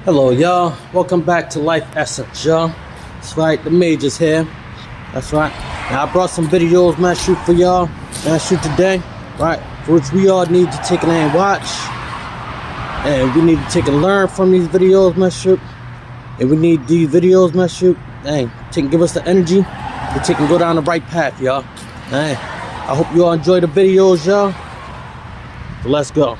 Hello, y'all. Welcome back to Life Essence, y'all. That's right, the Majors here. That's right. Now, I brought some videos, man, shoot for y'all. Man, shoot today, right? For which we all need to take and watch. And we need to take and learn from these videos, man, shoot. And we need these videos, man, shoot. Dang, take and give us the energy to take and go down the right path, y'all. Dang. I hope you all enjoy the videos, y'all. So let's go.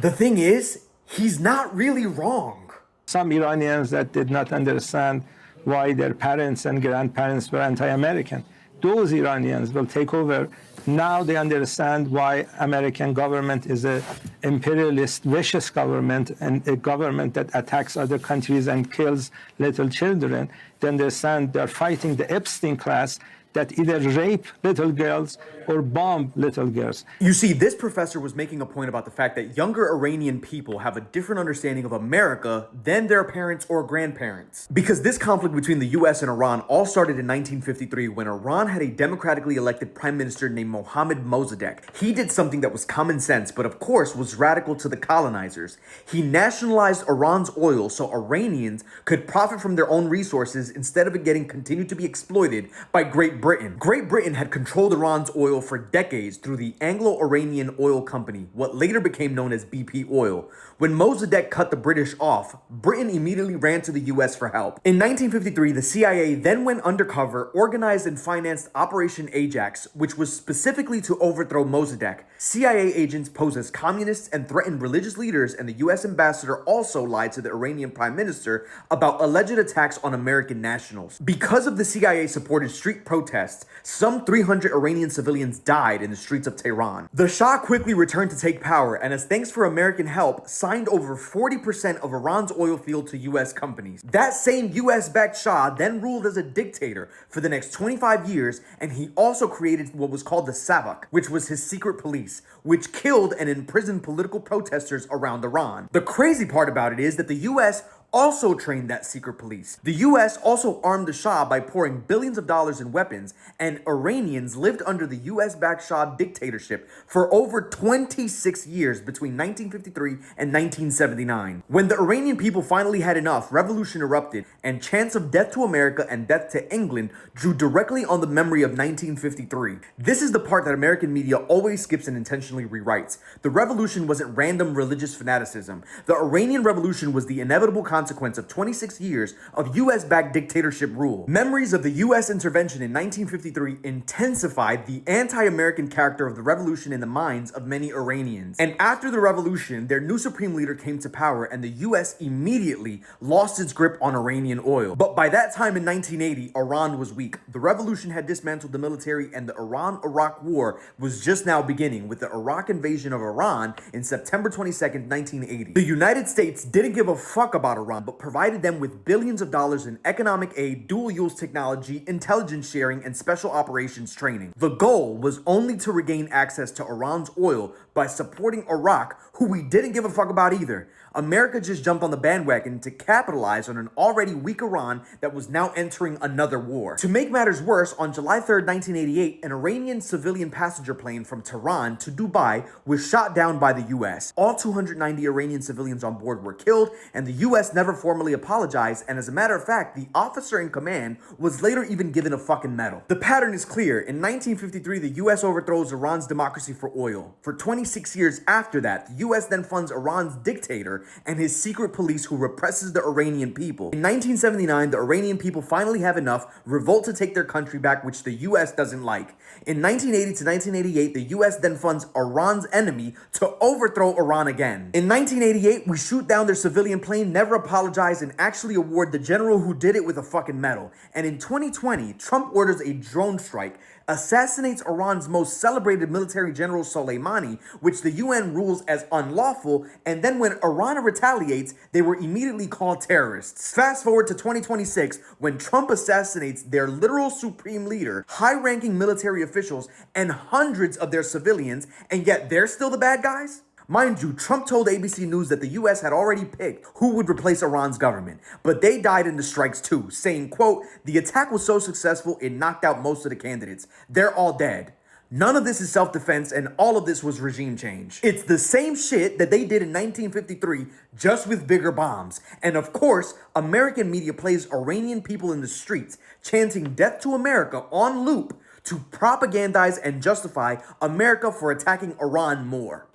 The thing is, he's not really wrong. Some Iranians that did not understand why their parents and grandparents were anti-American. Those Iranians will take over. Now they understand why American government is an imperialist, vicious government and a government that attacks other countries and kills little children. They understand they're fighting the Epstein class that either rape little girls or bomb little girls. You see, this professor was making a point about the fact that younger Iranian people have a different understanding of America than their parents or grandparents. Because this conflict between the US and Iran all started in 1953 when Iran had a democratically elected prime minister named Mohammad Mossadegh. He did something that was common sense, but of course was radical to the colonizers. He nationalized Iran's oil so Iranians could profit from their own resources instead of it getting continued to be exploited by Great Britain. Great Britain had controlled Iran's oil for decades through the Anglo-Iranian Oil Company, what later became known as BP Oil. When Mossadegh cut the British off, Britain immediately ran to the US for help. In 1953, the CIA then went undercover, organized and financed Operation Ajax, which was specifically to overthrow Mossadegh. CIA agents posed as communists and threatened religious leaders, and the US ambassador also lied to the Iranian prime minister about alleged attacks on American nationals. Because of the CIA-supported street protests, some 300 Iranian civilians died in the streets of Tehran. The Shah quickly returned to take power, and as thanks for American help, signed over 40% of Iran's oil field to US companies. That same US-backed Shah then ruled as a dictator for the next 25 years, and he also created what was called the Savak, which was his secret police, which killed and imprisoned political protesters around Iran. The crazy part about it is that the US also trained that secret police. The US also armed the Shah by pouring billions of dollars in weapons, and Iranians lived under the US-backed Shah dictatorship for over 26 years between 1953 and 1979. When the Iranian people finally had enough, revolution erupted, and chants of death to America and death to England drew directly on the memory of 1953. This is the part that American media always skips and intentionally rewrites. The revolution wasn't random religious fanaticism. The Iranian Revolution was the inevitable consequence of 26 years of US-backed dictatorship rule. Memories of the US intervention in 1953 intensified the anti-American character of the revolution in the minds of many Iranians. And after the revolution, their new supreme leader came to power, and the US immediately lost its grip on Iranian oil. But by that time in 1980, Iran was weak. The revolution had dismantled the military, and the Iran-Iraq war was just now beginning with the Iraq invasion of Iran in September 22nd, 1980. The United States didn't give a fuck about Iran, but provided them with billions of dollars in economic aid, dual-use technology, intelligence sharing, and special operations training. The goal was only to regain access to Iran's oil by supporting Iraq, who we didn't give a fuck about either. America just jumped on the bandwagon to capitalize on an already weak Iran that was now entering another war. To make matters worse, on July 3rd, 1988, an Iranian civilian passenger plane from Tehran to Dubai was shot down by the US. All 290 Iranian civilians on board were killed, and the US never formally apologized, and as a matter of fact, the officer in command was later even given a fucking medal. The pattern is clear. In 1953, the US overthrows Iran's democracy for oil. For 26 years after that, the US then funds Iran's dictator and his secret police who represses the Iranian people. In 1979, the Iranian people finally have enough, revolt to take their country back, which the US doesn't like. In 1980 to 1988, the US then funds Iran's enemy to overthrow Iran again. In 1988, we shoot down their civilian plane, never apologize, and actually award the general who did it with a fucking medal. And in 2020, Trump orders a drone strike, assassinates Iran's most celebrated military general Soleimani, which the UN rules as unlawful, and then when Iran retaliates, they were immediately called terrorists. Fast forward to 2026, when Trump assassinates their literal supreme leader, high-ranking military officials, and hundreds of their civilians, and yet they're still the bad guys? Mind you, Trump told ABC News that the US had already picked who would replace Iran's government, but they died in the strikes too, saying, quote, "The attack was so successful it knocked out most of the candidates. They're all dead." None of this is self-defense, and all of this was regime change. It's the same shit that they did in 1953, just with bigger bombs. And of course, American media plays Iranian people in the streets, chanting death to America on loop to propagandize and justify America for attacking Iran more.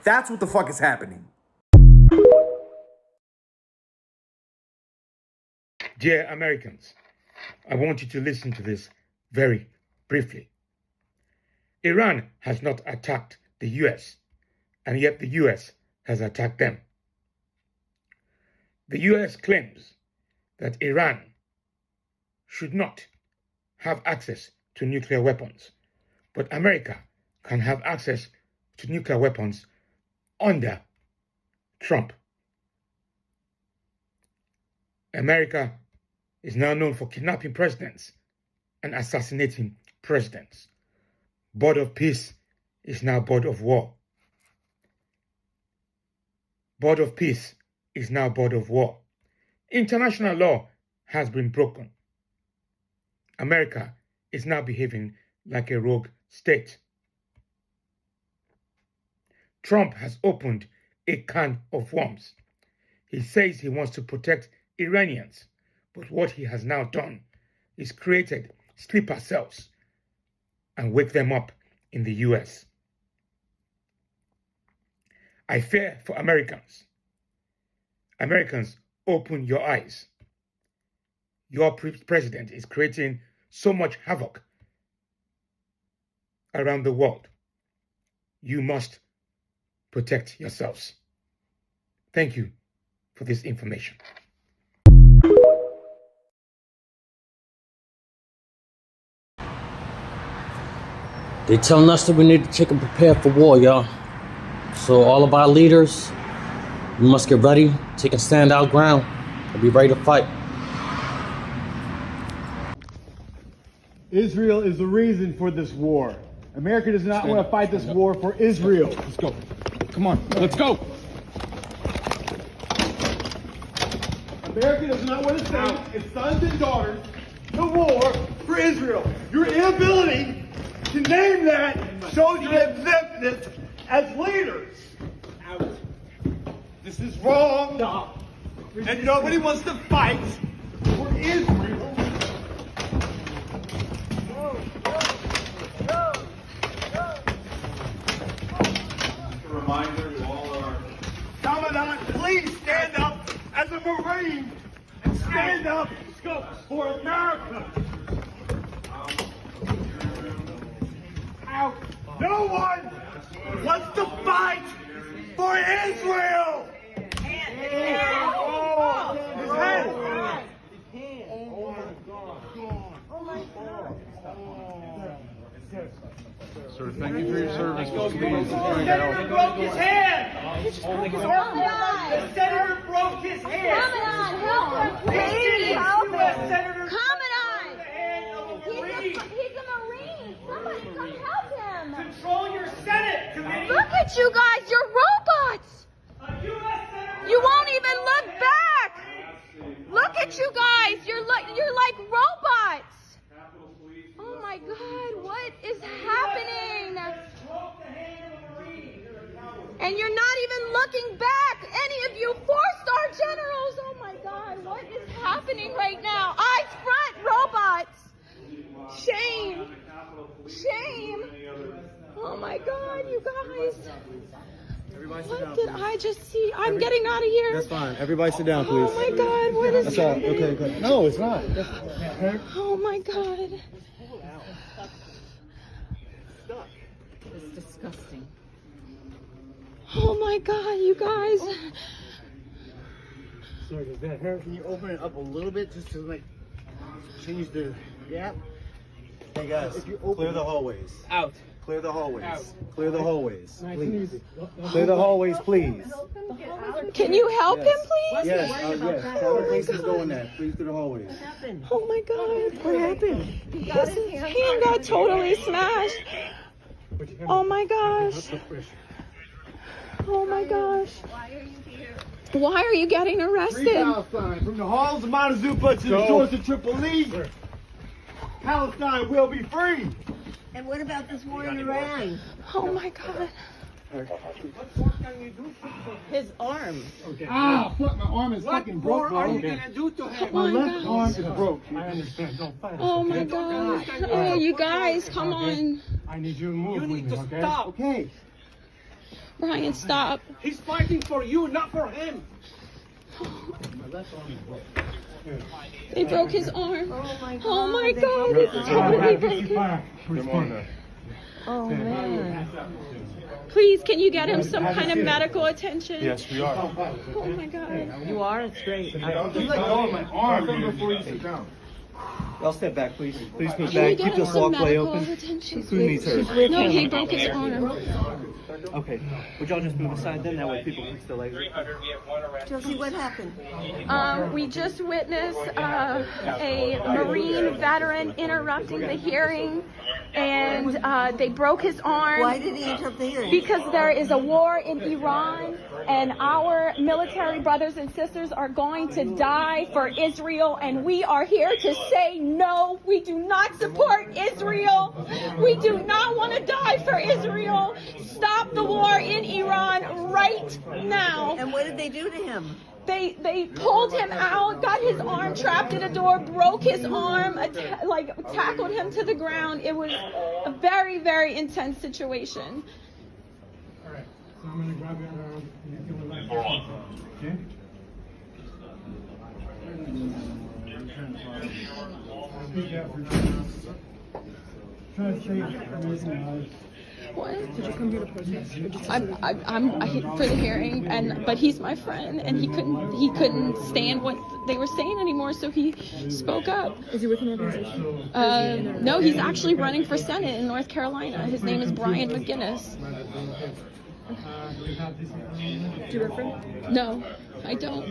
That's what the fuck is happening. Dear Americans, I want you to listen to this very briefly. Iran has not attacked the US, and yet the US has attacked them. The US claims that Iran should not have access to nuclear weapons, but America can have access to nuclear weapons under Trump. America is now known for kidnapping presidents and assassinating presidents. Board of peace is now board of war. Board of peace is now board of war. International law has been broken. America is now behaving like a rogue state. Trump has opened a can of worms. He says he wants to protect Iranians, but what he has now done is created sleeper cells and wake them up in the US. I fear for Americans. Americans, open your eyes. Your president is creating so much havoc around the world. You must protect yourselves. Thank you for this information. They telling us that we need to take and prepare for war, y'all. So all of our leaders, we must get ready, take and stand our ground, and be ready to fight. Israel is the reason for this war. America does not want to fight this war for Israel. Let's go. Come on, let's go. America does not want to send its sons and daughters to war for Israel. Your inability to name that shows your exemptness as leaders. This is wrong. And nobody wants to fight for Israel. A reminder to all our Commandant, please stand up as a Marine and stand up for America. No one wants to fight for Israel. Sir, thank you for your service. The senator broke his hand. The senator broke his hand. Please help him. Senator Commandant! the hand of a Marine. He's a Marine. Somebody come help him. Control your Senate committee. Look at you guys. You're robots. A U.S. senator. You won't even look back. Look at you guys. You're like robots. Oh my God, what is happening? And you're not even looking back. Any of you four-star generals. Oh my God, what is happening right now? Eyes front, robots. Shame. Shame. Oh my God, you guys. What did I just see? I'm getting out of here. That's fine. Everybody sit down, please. Oh my God, what is That's all. happening? Okay, good. No, it's not. Oh my God. It's disgusting. Oh my God, you guys. Sorry, does that hurt? Can you open it up a little bit just to like change the gap? Hey guys, clear the hallways. Out. Clear the hallways. Clear the hallways, Nice and please. easy. Clear the hallways, please. Can you help him, please? Yes, yes. Tell the places going there. Please through the hallways. Oh my God, what happened? His hand got totally smashed. Oh my gosh. Oh my gosh. Why are you getting arrested? Palestine, from the halls of Montezuma to the shores of Tripoli, Palestine will be free. And what about this war in Iran? Oh my God. His arm. Ah, fuck, my arm is fucking broke, bro. What are you gonna do to him? My left arm is broke. I understand. Don't fight. Oh my God. Oh, you guys, come on. I need you to move with me, okay? Stop. Okay. Brian, stop. He's fighting for you, not for him. They broke his arm. Oh my God. Oh my God. It's totally broken. Come on now. Oh man. Please, can you get him some kind of medical attention? Yes, we are. Oh my God. You are? It's great. Just let go of my arm before you sit down. Y'all step back, please. Please move Can we back. get Keep him this some walkway medical open. attention? Who needs her? No, he broke his arm. Okay. Would y'all just move aside then? That way people can still exit. Josie, what happened? We just witnessed a Marine veteran interrupting the hearing, and they broke his arm. Why did he interrupt the hearing? Because there is a war in Iran, and our military brothers and sisters are going to die for Israel, and we are here to say no. We do not support Israel. We do not want to die for Israel. Stop the war in Iran right now. And what did they do to him? They pulled him out, got his arm trapped in a door, broke his arm, tackled him to the ground. It was a very, very intense situation. All right. So I'm gonna grab your arm and you can relax. Okay? Try to save amazing lives. What? Did you come here to protest? I'm here for the hearing, but he's my friend, and he couldn't stand what they were saying anymore, so he spoke up. Is he with an organization? No, he's actually running for Senate in North Carolina. His name is Brian McGinnis. Do you work for him? No, I don't.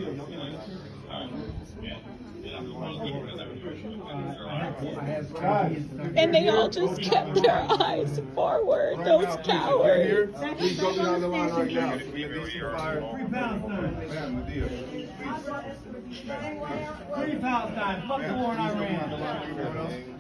And they all just kept their eyes forward, those cowards. Please go behind the line right now. Free Palestine. Fuck the war in Iran.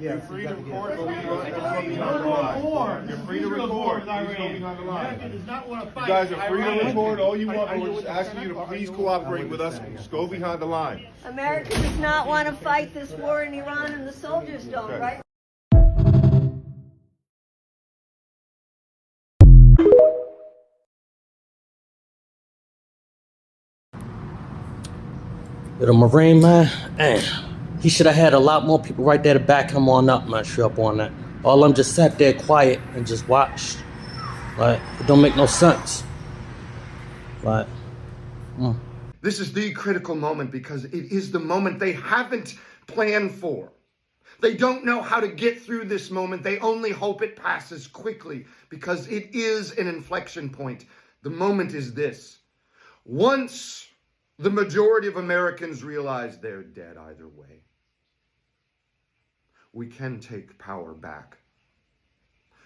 You're free to record, but we are. You're free to record. Please go behind the line. You guys are free to record all you want, but we're just asking you to please cooperate with us. Just go behind the line. America does not want to fight this war in Iran, and the soldiers don't, right? The Marine, man, he should have had a lot more people right there to back him on up, man. Straight up on that. All of them just sat there quiet and just watched. Like, it don't make no sense. Like, This is the critical moment because it is the moment they haven't planned for. They don't know how to get through this moment. They only hope it passes quickly because it is an inflection point. The moment is this. Once the majority of Americans realize they're dead either way, we can take power back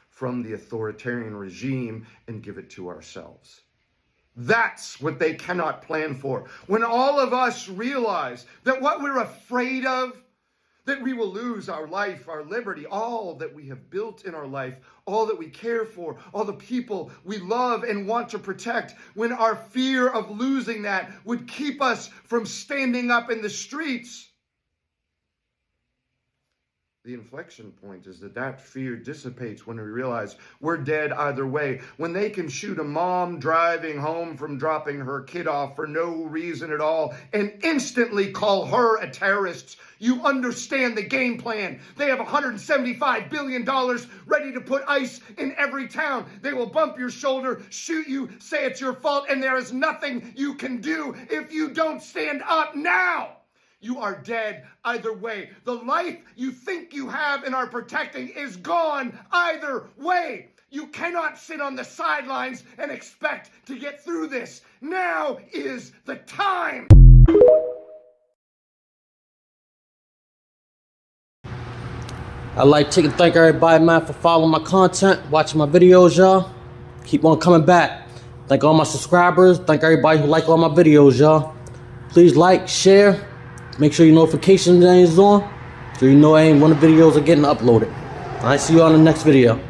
from the authoritarian regime and give it to ourselves. That's what they cannot plan for. When all of us realize that what we're afraid of, that we will lose our life, our liberty, all that we have built in our life, all that we care for, all the people we love and want to protect, when our fear of losing that would keep us from standing up in the streets, the inflection point is that fear dissipates when we realize we're dead either way. When they can shoot a mom driving home from dropping her kid off for no reason at all and instantly call her a terrorist, you understand the game plan. They have $175 billion ready to put ICE in every town. They will bump your shoulder, shoot you, say it's your fault, and there is nothing you can do if you don't stand up now. You are dead either way. The life you think you have and are protecting is gone either way. You cannot sit on the sidelines and expect to get through this. Now is the time. I'd like to thank everybody, man, for following my content, watching my videos, y'all. Keep on coming back. Thank all my subscribers. Thank everybody who like all my videos, y'all. Please like, share. Make sure your notifications is on, so you know when the videos are getting uploaded. All right, see you on the next video.